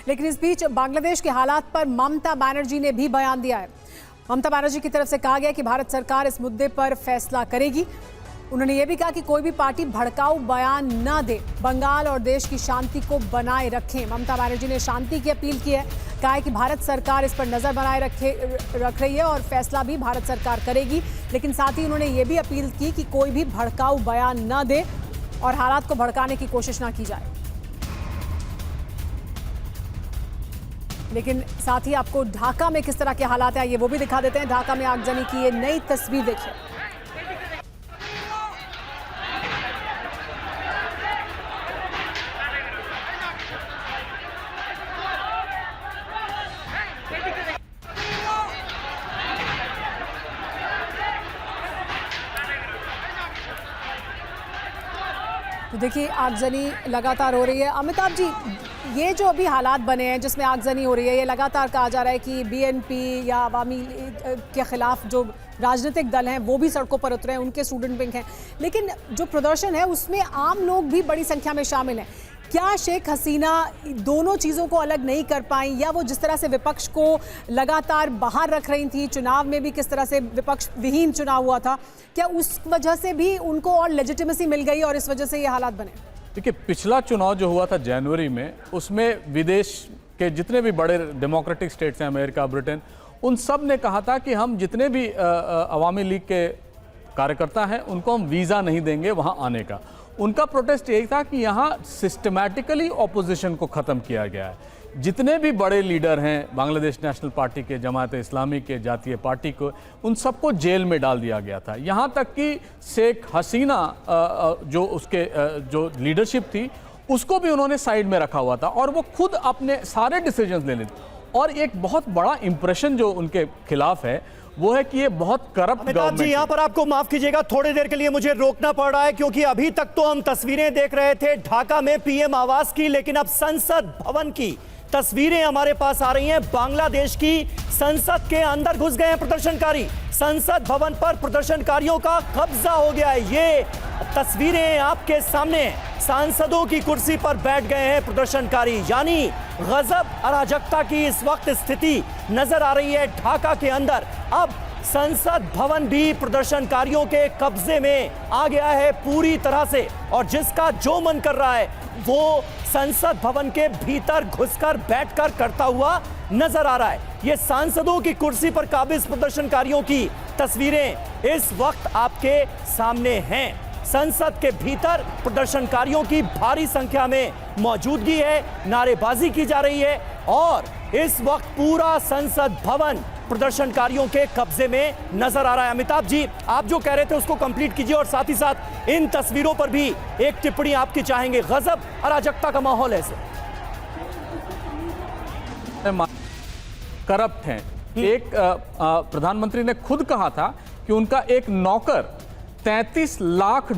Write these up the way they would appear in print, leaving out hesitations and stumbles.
लेकिन इस बीच बांग्लादेश के हालात पर ममता बनर्जी ने भी बयान दिया है। ममता बनर्जी की तरफ से कहा गया कि भारत सरकार इस मुद्दे पर फैसला करेगी। उन्होंने ये भी कहा कि कोई भी पार्टी भड़काऊ बयान न दे, बंगाल और देश की शांति को बनाए रखें। ममता बनर्जी ने शांति की अपील की है, कहा है कि भारत सरकार इस पर नजर बनाए रख रही है और फैसला भी भारत सरकार करेगी। लेकिन साथ ही उन्होंने ये भी अपील की कि कोई भी भड़काऊ बयान न दे और हालात को भड़काने की कोशिश ना की जाए। लेकिन साथ ही आपको ढाका में किस तरह के हालात हैं ये वो भी दिखा देते हैं। ढाका में आगजनी की ये नई तस्वीर देखिए। तो देखिए आगजनी लगातार हो रही है। अमिताभ जी, ये जो अभी हालात बने हैं जिसमें आगजनी हो रही है, ये लगातार कहा जा रहा है कि बीएनपी या अवामी के खिलाफ जो राजनीतिक दल हैं वो भी सड़कों पर उतरे हैं, उनके स्टूडेंट विंग हैं, लेकिन जो प्रदर्शन है उसमें आम लोग भी बड़ी संख्या में शामिल हैं। क्या शेख हसीना दोनों चीज़ों को अलग नहीं कर पाई, या वो जिस तरह से विपक्ष को लगातार बाहर रख रही थी, चुनाव में भी किस तरह से विपक्ष विहीन चुनाव हुआ था, क्या उस वजह से भी उनको और लेजिटिमेसी मिल गई और इस वजह से ये हालात बने? देखिए, पिछला चुनाव जो हुआ था जनवरी में, उसमें विदेश के जितने भी बड़े डेमोक्रेटिक स्टेट्स हैं, अमेरिका, ब्रिटेन, उन सब ने कहा था कि हम जितने भी अवामी लीग के कार्यकर्ता हैं उनको हम वीज़ा नहीं देंगे वहाँ आने का। उनका प्रोटेस्ट यही था कि यहाँ सिस्टमैटिकली ऑपोजिशन को ख़त्म किया गया है। जितने भी बड़े लीडर हैं बांग्लादेश नेशनल पार्टी के, जमात इस्लामी के, जातीय पार्टी को, उन सबको जेल में डाल दिया गया था। यहाँ तक कि शेख हसीना जो उसके जो लीडरशिप थी उसको भी उन्होंने साइड में रखा हुआ था और वो खुद अपने सारे डिसीजंस ले लेते। और एक बहुत बड़ा इंप्रेशन जो उनके खिलाफ है वो है कि ये बहुत करप्ट गवर्नमेंट। जी, यहाँ पर आपको माफ कीजिएगा, थोड़ी देर के लिए मुझे रोकना पड़ रहा है क्योंकि अभी तक तो हम तस्वीरें देख रहे थे ढाका में पीएम आवास की, लेकिन अब संसद भवन की तस्वीरें हमारे पास आ रही हैं। बांग्लादेश की संसद के अंदर घुस गए हैं प्रदर्शनकारी। संसद भवन पर प्रदर्शनकारियों का कब्जा हो गया है। ये तस्वीरें आपके सामने, सांसदों की कुर्सी पर बैठ गए हैं प्रदर्शनकारी, यानी गजब अराजकता की इस वक्त स्थिति नजर आ रही है ढाका के अंदर। अब संसद भवन भी प्रदर्शनकारियों के कब्जे में आ गया है पूरी तरह से, और जिसका जो मन कर रहा है वो संसद भवन के भीतर घुसकर बैठकर करता हुआ नजर आ रहा है। ये सांसदों की कुर्सी पर काबिज प्रदर्शनकारियों की तस्वीरें इस वक्त आपके सामने हैं। संसद के भीतर प्रदर्शनकारियों की भारी संख्या में मौजूदगी है, नारेबाजी की जा रही है और इस वक्त पूरा संसद भवन प्रदर्शनकारियों के कब्जे में नजर आ रहा है। अमिताभ जी, आप जो कह रहे थे उसको कंप्लीट कीजिए और साथ ही साथ इन तस्वीरों पर भी एक टिप्पणी आपकी चाहेंगे। गजब अराजकता का माहौल है सर। करप्ट हैं। एक प्रधानमंत्री ने खुद कहा था कि उनका एक नौकर $33 लाख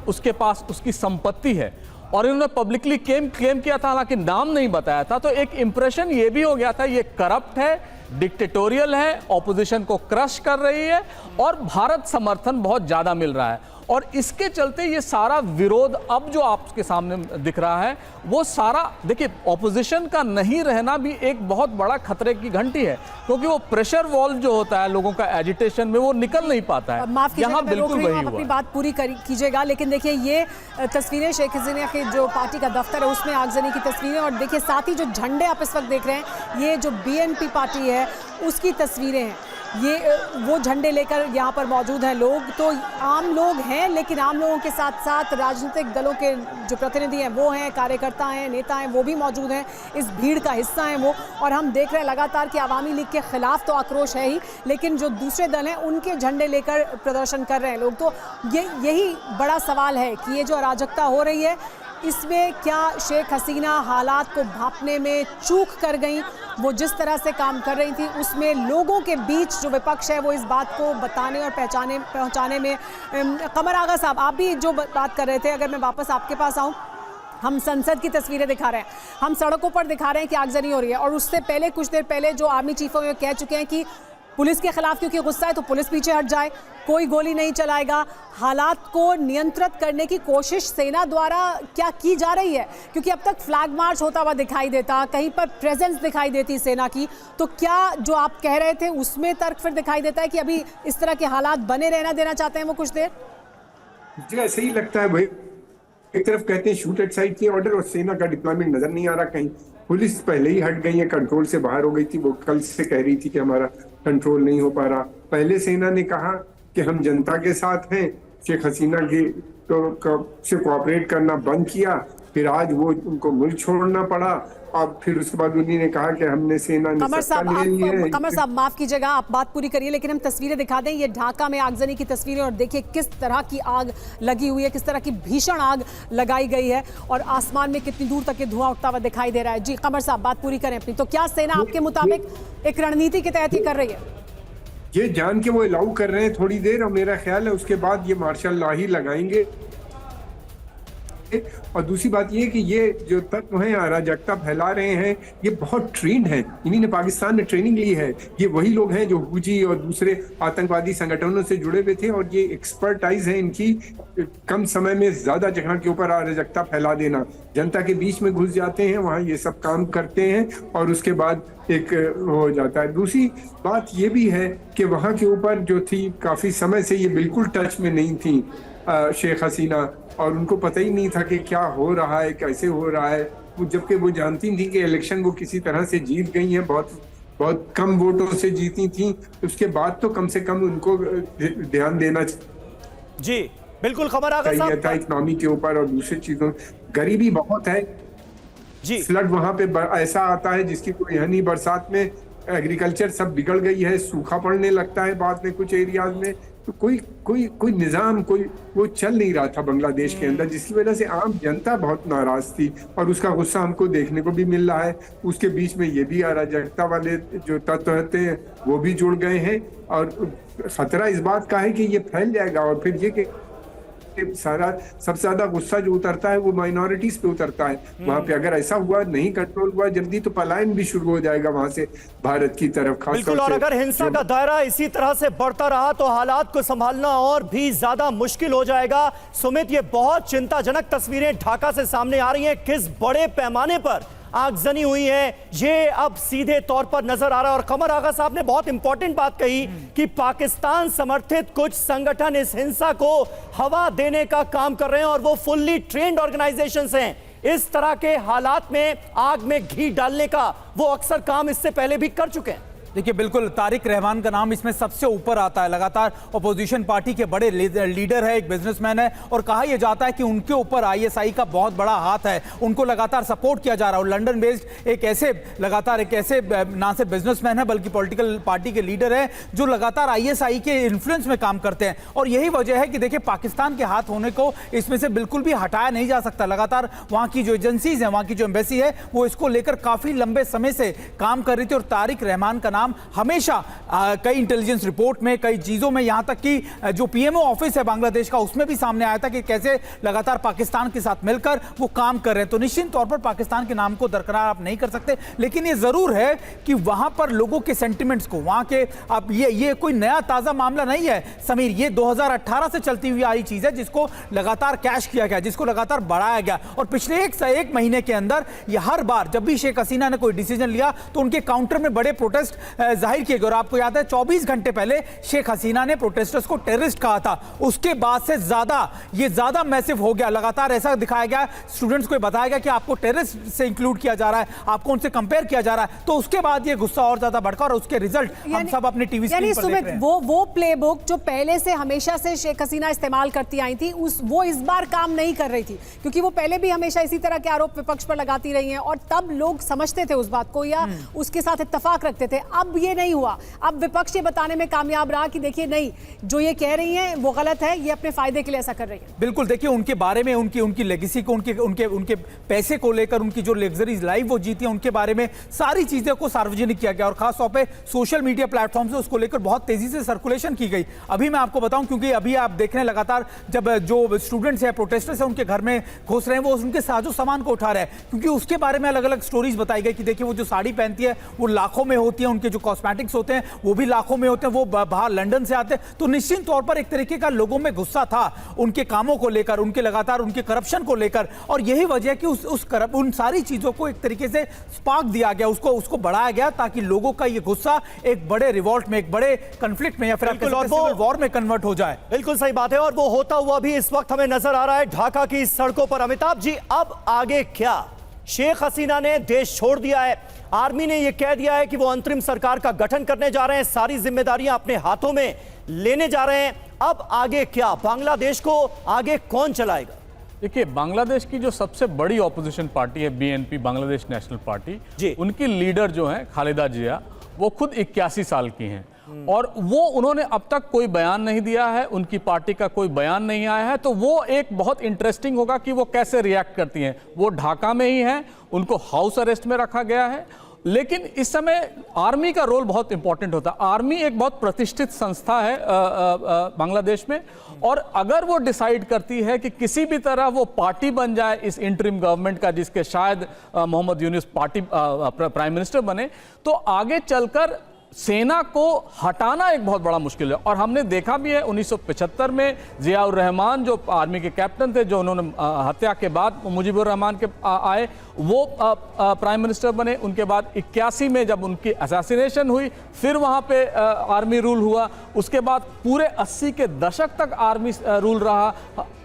उसके पास उसकी संपत्ति है और इन्होंने पब्लिकली क्लेम किया था, हालांकि नाम नहीं बताया था। तो एक इंप्रेशन ये भी हो गया था ये करप्ट है, डिक्टेटोरियल है, ऑपोजिशन को क्रश कर रही है और भारत समर्थन बहुत ज्यादा मिल रहा है। और इसके चलते ये सारा विरोध अब जो आपके सामने दिख रहा है वो सारा, देखिए, ऑपोजिशन का नहीं रहना भी एक बहुत बड़ा खतरे की घंटी है, क्योंकि वो प्रेशर वॉल जो होता है लोगों का एजिटेशन में, वो निकल नहीं पाता है। यहाँ बिल्कुल वही हुआ। अपनी बात पूरी कीजिएगा, लेकिन देखिए ये तस्वीरें शेख हसीना के जो पार्टी का दफ्तर है उसमें आगजनी की तस्वीरें, और देखिए साथ ही जो झंडे आप इस वक्त देख रहे हैं ये जो बीएनपी पार्टी है उसकी तस्वीरें हैं। ये वो झंडे लेकर यहाँ पर मौजूद हैं लोग। तो आम लोग हैं, लेकिन आम लोगों के साथ साथ राजनीतिक दलों के जो प्रतिनिधि हैं वो हैं, कार्यकर्ता हैं, नेता हैं, वो भी मौजूद हैं, इस भीड़ का हिस्सा हैं वो। और हम देख रहे हैं लगातार कि अवामी लीग के खिलाफ तो आक्रोश है ही, लेकिन जो दूसरे दल हैं उनके झंडे लेकर प्रदर्शन कर रहे हैं लोग। तो यही बड़ा सवाल है कि ये जो अराजकता हो रही है इसमें क्या शेख हसीना हालात को भांपने में चूक कर गई? वो जिस तरह से काम कर रही थी उसमें लोगों के बीच जो विपक्ष है वो इस बात को बताने और पहुंचाने में। कमर आगा साहब, आप भी जो बात कर रहे थे, अगर मैं वापस आपके पास आऊं, हम संसद की तस्वीरें दिखा रहे हैं, हम सड़कों पर दिखा रहे हैं कि आगजनी हो रही है, और उससे पहले कुछ देर पहले जो आर्मी चीफों में कह चुके हैं कि पुलिस के खिलाफ क्योंकि गुस्सा है तो पुलिस पीछे हट जाए, कोई गोली नहीं चलाएगा। हालात को नियंत्रित करने की कोशिश सेना द्वारा क्या की जा रही है? क्योंकि अब तक फ्लैग मार्च होता हुआ दिखाई देता, कहीं पर प्रेजेंस दिखाई देती सेना की, तो क्या जो आप कह रहे थे उसमें तर्क फिर दिखाई देता है कि अभी इस तरह के हालात बने रहना देना चाहते हैं वो कुछ देर? मुझे ऐसे ही लगता है भाई, एक तरफ कहते हैं शूट एट साइड की ऑर्डर और सेना का डिप्लॉयमेंट नजर नहीं आ रहा कहीं। पुलिस पहले ही हट गई है, कंट्रोल से बाहर हो गई थी। वो कल से कह रही थी कि हमारा कंट्रोल नहीं हो पा रहा। पहले सेना ने कहा कि हम जनता के साथ हैं, शेख हसीना की से कोऑपरेट करना बंद किया, फिर आज वो उनको मुल्क छोड़ना पड़ा, और फिर उसके बाद उन्हीं ने कहा कि हमने सेना ने सत्ता ले ली है। कमर साहब माफ कीजिएगा, आप बात पूरी करिए, लेकिन हम तस्वीरें दिखा दें। ये ढाका में आगजनी की तस्वीरें, और देखिए किस तरह की आग लगी हुई है, किस तरह की भीषण आग लगाई गई है, और आसमान में कितनी दूर तक ये धुआं उठता हुआ दिखाई दे रहा है। जी कमर साहब बात पूरी करें अपनी। तो क्या सेना आपके मुताबिक एक रणनीति के तहत ही कर रही है? ये जान के वो अलाउ कर रहे हैं थोड़ी देर, और मेरा ख्याल है उसके बाद ये मार्शल लॉ ही लगाएंगे। और दूसरी बात ये कि ये जो तत्व हैं अराजकता फैला रहे हैं, ये बहुत ट्रेंड है, इन्हीं ने पाकिस्तान में ट्रेनिंग ली है। ये वही लोग हैं जो हुजी और दूसरे आतंकवादी संगठनों से जुड़े हुए थे, और ये एक्सपर्टाइज है इनकी कम समय में ज्यादा जगह के ऊपर अराजकता फैला देना। जनता के बीच में घुस जाते हैं, वहाँ ये सब काम करते हैं, और उसके बाद एक हो जाता है। दूसरी बात ये भी है कि वहाँ के ऊपर जो थी काफी समय से ये बिल्कुल टच में नहीं थी शेख हसीना, और उनको पता ही नहीं था कि क्या हो रहा है, कैसे हो रहा है। जबकि वो जानती थी कि इलेक्शन वो किसी तरह से जीत गई हैं, बहुत कम वोटों से जीती थी। उसके बाद तो कम से कम उनको ध्यान देना जी बिल्कुल। खबर आ गई था इकोनॉमी के ऊपर और दूसरी चीजों। गरीबी बहुत है जी, फ्लड वहां पे ऐसा आता है जिसकी कोई है नहीं। बरसात में एग्रीकल्चर सब बिगड़ गई है, सूखा पड़ने लगता है बाद में कुछ एरियाज में। तो कोई निजाम वो चल नहीं रहा था बांग्लादेश के अंदर, जिसकी वजह से आम जनता बहुत नाराज थी, और उसका गुस्सा हमको देखने को भी मिल रहा है। उसके बीच में ये भी अराजकता वाले जो तत्व रहते हैं वो भी जुड़ गए हैं, और खतरा इस बात का है कि ये फैल जाएगा, और फिर ये कि सारा सबसे ज्यादा गुस्सा जो उतरता है वो माइनॉरिटीज पे उतरता है। वहां पे अगर ऐसा हुआ, नहीं कंट्रोल हुआ जल्दी, तो पलायन भी शुरू हो जाएगा वहां से भारत की तरफ, खास बिल्कुल। और अगर हिंसा का दायरा इसी तरह से बढ़ता रहा तो हालात को संभालना और भी ज्यादा मुश्किल हो जाएगा। सुमित, ये बहुत चिंताजनक तस्वीरें ढाका से सामने आ रही हैं। किस बड़े पैमाने पर आगजनी हुई है ये अब सीधे तौर पर नजर आ रहा है। और कमर आगा साहब ने बहुत इंपॉर्टेंट बात कही कि पाकिस्तान समर्थित कुछ संगठन इस हिंसा को हवा देने का काम कर रहे हैं, और वो फुल्ली ट्रेन्ड ऑर्गेनाइजेशंस हैं। इस तरह के हालात में आग में घी डालने का वो अक्सर काम इससे पहले भी कर चुके हैं। देखिए बिल्कुल, तारिक रहमान का नाम इसमें सबसे ऊपर आता है। लगातार अपोजिशन पार्टी के बड़े लीडर है, एक बिजनेसमैन है, और कहा यह जाता है कि उनके ऊपर आईएसआई का बहुत बड़ा हाथ है, उनको लगातार सपोर्ट किया जा रहा है। और लंदन बेस्ड एक ऐसे ना सिर्फ बिजनेसमैन है बल्कि पॉलिटिकल पार्टी के लीडर है जो लगातार आईएसआई के इन्फ्लुएंस में काम करते हैं। और यही वजह है कि देखिए पाकिस्तान के हाथ होने को इसमें से बिल्कुल भी हटाया नहीं जा सकता। लगातार वहां की जो एजेंसीज है, वहां की जो एम्बेसी है, वो इसको लेकर काफी लंबे समय से काम कर रही थी। और तारिक रहमान का नाम हमेशा कई इंटेलिजेंस रिपोर्ट में, कई चीजों में, यहां तक कि जो पीएमओ ऑफिस है बांग्लादेश का, उसमें भी सामने आया था कि कैसे लगातार पाकिस्तान के साथ मिलकर वो काम कर रहे हैं। तो निश्चित तौर पर पाकिस्तान के नाम को दरकरार आप नहीं कर सकते, लेकिन ये जरूर है कि वहां पर लोगों के सेंटिमेंट्स को, वहां के, अब ये कोई नया ताजा मामला नहीं है समीर, ये 2018 से चलती हुई आई चीज है जिसको लगातार कैश किया गया, जिसको लगातार बढ़ाया गया। और पिछले एक महीने के अंदर ये हर बार जब भी शेख हसीना ने कोई डिसीजन लिया तो उनके काउंटर में बड़े प्रोटेस्ट जाहिर किए गए। और आपको याद है 24 घंटे पहले शेख हसीना ने प्रोटेस्टर्स को टेररिस्ट कहा था। उसके बाद से ज्यादा मैसिव हो गया, लगातार ऐसा दिखाया गया, स्टूडेंट्स को बताया गया कि आपको टेररिस्ट से इंक्लूड किया जा रहा है, आपको उनसे कंपेयर किया जा रहा है। तो उसके बाद ये गुस्सा और ज्यादा बढ़ा, और उसके रिजल्ट हम सब अपने टीवी स्क्रीन पर देख रहे हैं। वो प्लेबुक जो पहले से हमेशा से शेख हसीना इस्तेमाल करती आई थी, वो इस बार काम नहीं कर रही थी, क्योंकि वो पहले भी हमेशा इसी तरह के आरोप विपक्ष पर लगाती रही हैं, और तब लोग समझते थे उस बात को या उसके साथ इत्तेफाक रखते थे। अब ये नहीं हुआ, अब विपक्ष ये बताने में कामयाब रहा कि देखिए नहीं, जो ये कह रही हैं वो गलत है, ये अपने फायदे के लिए ऐसा कर रही है। बिल्कुल, देखिए उनके बारे में, उनकी लेगेसी को, उनके पैसे को लेकर, उनकी जो लग्जरीज लाइफ वो जीती है, उनके बारे में सारी चीजें को सार्वजनिक किया गया, और खास तौर पे सोशल मीडिया प्लेटफॉर्म से उसको लेकर बहुत तेजी से सर्कुलेशन की गई। अभी मैं आपको बताऊं, क्योंकि अभी आप देख रहे हैं लगातार जब जो स्टूडेंट्स हैं, प्रोटेस्टर्स हैं, उनके घर में घुस रहे हैं, वो उनके साजो सामान को उठा रहे हैं, क्योंकि उसके बारे में अलग अलग स्टोरीज बताई गई कि देखिए वो जो साड़ी पहनती है वो लाखों में होती है, उनके उनके जो कॉस्मेटिक्स होते हैं वो भी लाखों में होते हैं, वो बाहर लंदन से आते हैं। तो निश्चित तौर पर एक तरीके का लोगों में गुस्सा था उनके कामों को लेकर, उनके लगातार उनके करप्शन को लेकर, और यही वजह है कि उन सारी चीजों को एक तरीके से स्पार्क दिया गया, उसको बढ़ाया गया ताकि लोगों का ये गुस्सा एक बड़े रिवॉल्ट में, एक बड़े कॉन्फ्लिक्ट में या फिर सिविल वॉर में कन्वर्ट हो जाए। बिल्कुल सही बात है, और वो होता हुआ भी इस वक्त हमें नजर आ रहा है ढाका की सड़कों पर। अमिताभ जी, अब आगे क्या? शेख हसीना ने देश छोड़ दिया है, आर्मी ने यह कह दिया है कि वो अंतरिम सरकार का गठन करने जा रहे हैं, सारी जिम्मेदारियां अपने हाथों में लेने जा रहे हैं। अब आगे क्या? बांग्लादेश को आगे कौन चलाएगा? देखिए, बांग्लादेश की जो सबसे बड़ी ऑपोजिशन पार्टी है बीएनपी, बांग्लादेश नेशनल पार्टी जी, उनकी लीडर जो है खालिदा जिया, वो खुद 81 साल की हैं और वो उन्होंने अब तक कोई बयान नहीं दिया है, उनकी पार्टी का कोई बयान नहीं आया है। तो वो एक बहुत इंटरेस्टिंग होगा कि वो कैसे रिएक्ट करती हैं। वो ढाका में ही हैं, उनको हाउस अरेस्ट में रखा गया है, लेकिन इस समय आर्मी का रोल बहुत इंपॉर्टेंट होता है। आर्मी एक बहुत प्रतिष्ठित संस्था है बांग्लादेश में, और अगर वो डिसाइड करती है कि किसी भी तरह वो पार्टी बन जाए इस इंटरिम गवर्नमेंट का, जिसके शायद Muhammad Yunus party prime minister बने, तो आगे चलकर सेना को हटाना एक बहुत बड़ा मुश्किल है। और हमने देखा भी है 1975 में जियाउर रहमान जो आर्मी के कैप्टन थे, जो उन्होंने हत्या के बाद मुजीबुर रहमान के आए, वो प्राइम मिनिस्टर बने। उनके बाद 81 में जब उनकी असैसिनेशन हुई, फिर वहाँ पे आर्मी रूल हुआ। उसके बाद पूरे 80 के दशक तक आर्मी रूल रहा।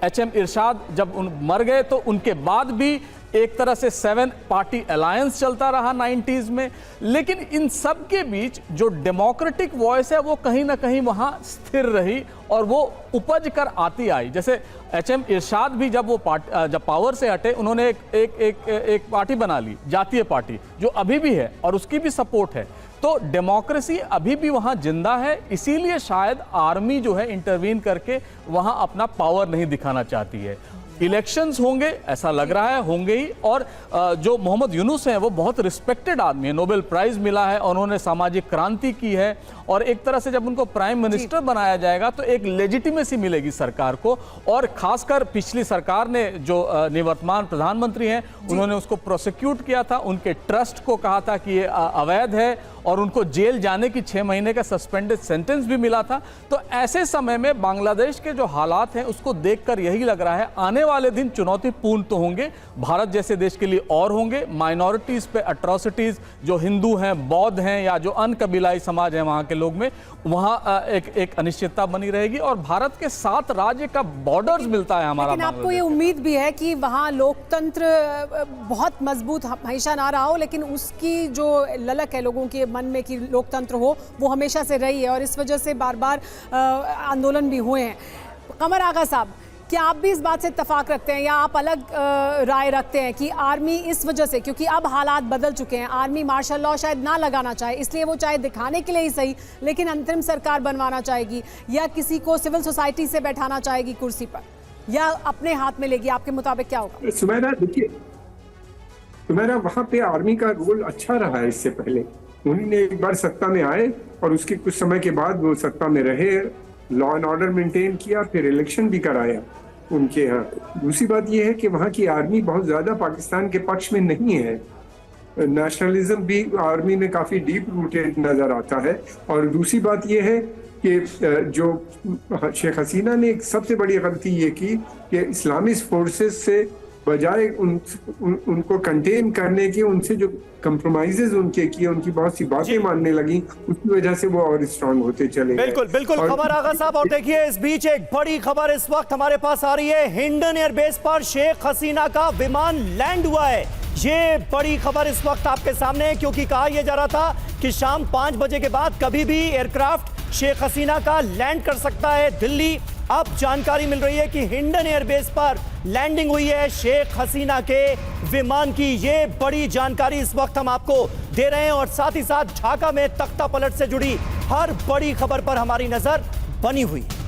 HM इरशाद जब मर गए तो उनके बाद भी एक तरह से 7 पार्टी अलायंस चलता रहा 90s में। लेकिन इन सब के बीच जो डेमोक्रेटिक वॉइस है वो कहीं ना कहीं वहाँ स्थिर रही और वो उपज कर आती आई। जैसे HM इरशाद भी जब पावर से हटे, उन्होंने एक पार्टी बना ली, जातीय पार्टी, जो अभी भी है और उसकी भी सपोर्ट है। तो डेमोक्रेसी अभी भी वहाँ जिंदा है, इसीलिए शायद आर्मी जो है इंटरवीन करके वहाँ अपना पावर नहीं दिखाना चाहती है। इलेक्शंस होंगे, ऐसा लग रहा है होंगे ही। और जो मोहम्मद यूनुस हैं वो बहुत रिस्पेक्टेड आदमी है, नोबेल प्राइज मिला है और उन्होंने सामाजिक क्रांति की है, और एक तरह से जब उनको प्राइम मिनिस्टर बनाया जाएगा तो एक लेजिटिमेसी मिलेगी सरकार को। और खासकर पिछली सरकार ने जो निवर्तमान प्रधानमंत्री हैं उन्होंने उसको प्रोसिक्यूट किया था, उनके ट्रस्ट को कहा था कि ये अवैध है और उनको जेल जाने की 6 महीने का सस्पेंडेड सेंटेंस भी मिला था। तो ऐसे समय में बांग्लादेश के जो हालात हैं उसको देखकर यही लग रहा है आने वाले दिन चुनौतीपूर्ण तो होंगे, भारत जैसे देश के लिए और होंगे। माइनॉरिटीज पे अट्रॉसिटीज, जो हिंदू हैं, बौद्ध हैं या जो अन्य कबीलाई समाज है वहाँ के लोग में, वहाँ एक अनिश्चितता बनी रहेगी। और भारत के 7 राज्य का बॉर्डर्स मिलता है हमारा। लेकिन आपको ये उम्मीद भी है कि वहाँ लोकतंत्र बहुत मजबूत हमेशा ना रहा हो, लेकिन उसकी जो ललक है लोगों के मन में कि लोकतंत्र हो, वो हमेशा से रही है और इस वजह से बार बार आंदोलन भी हुए हैं। कमर आगा साहब, क्या आप भी इस बात से इत्तेफाक रखते हैं या आप अलग राय रखते हैं कि आर्मी इस वजह से, क्योंकि अब हालात बदल चुके हैं, आर्मी मार्शल लॉ शायद ना लगाना चाहे, इसलिए वो चाहे दिखाने के लिए ही सही लेकिन अंतरिम सरकार बनवाना चाहेगी, या किसी को सिविल सोसाइटी से बैठाना चाहेगी कुर्सी पर, या अपने हाथ में लेगी? आपके मुताबिक क्या होगा? सुमैरा, देखिए सुमैरा, वहाँ पे आर्मी का रोल अच्छा रहा है। इससे पहले उन्होंने एक बार सत्ता में आए और उसके कुछ समय के बाद वो सत्ता में रहे, लॉ एंड ऑर्डर मेंटेन किया, फिर इलेक्शन भी कराया उनके यहाँ। दूसरी बात यह है कि वहाँ की आर्मी बहुत ज्यादा पाकिस्तान के पक्ष में नहीं है, नेशनलिज्म भी आर्मी में काफी डीप रूटेड नजर आता है। और दूसरी बात यह है कि जो शेख हसीना ने एक सबसे बड़ी गलती ये की कि इस्लामिस्ट फोर्सेस से बजाय उनको कंटेन करने की, उनसे जो कंप्रोमाइजेज उनके किए, उनकी बहुत सी बातें मानने लगी, उसकी वजह से वो और स्ट्रांग होते चले गए। बिल्कुल बिल्कुल खबर आगा साहब। और देखिए, इस बीच एक बड़ी खबर इस वक्त हमारे पास आ रही है। हिंडन एयरबेस पर शेख हसीना का विमान लैंड हुआ है। ये बड़ी खबर इस वक्त आपके सामने है, क्योंकि कहा यह जा रहा था कि शाम 5 बजे के बाद कभी भी एयरक्राफ्ट शेख हसीना का लैंड कर सकता है दिल्ली। अब जानकारी मिल रही है कि हिंडन एयरबेस पर लैंडिंग हुई है शेख हसीना के विमान की। ये बड़ी जानकारी इस वक्त हम आपको दे रहे हैं, और साथ ही साथ ढाका में तख्ता पलट से जुड़ी हर बड़ी खबर पर हमारी नजर बनी हुई है।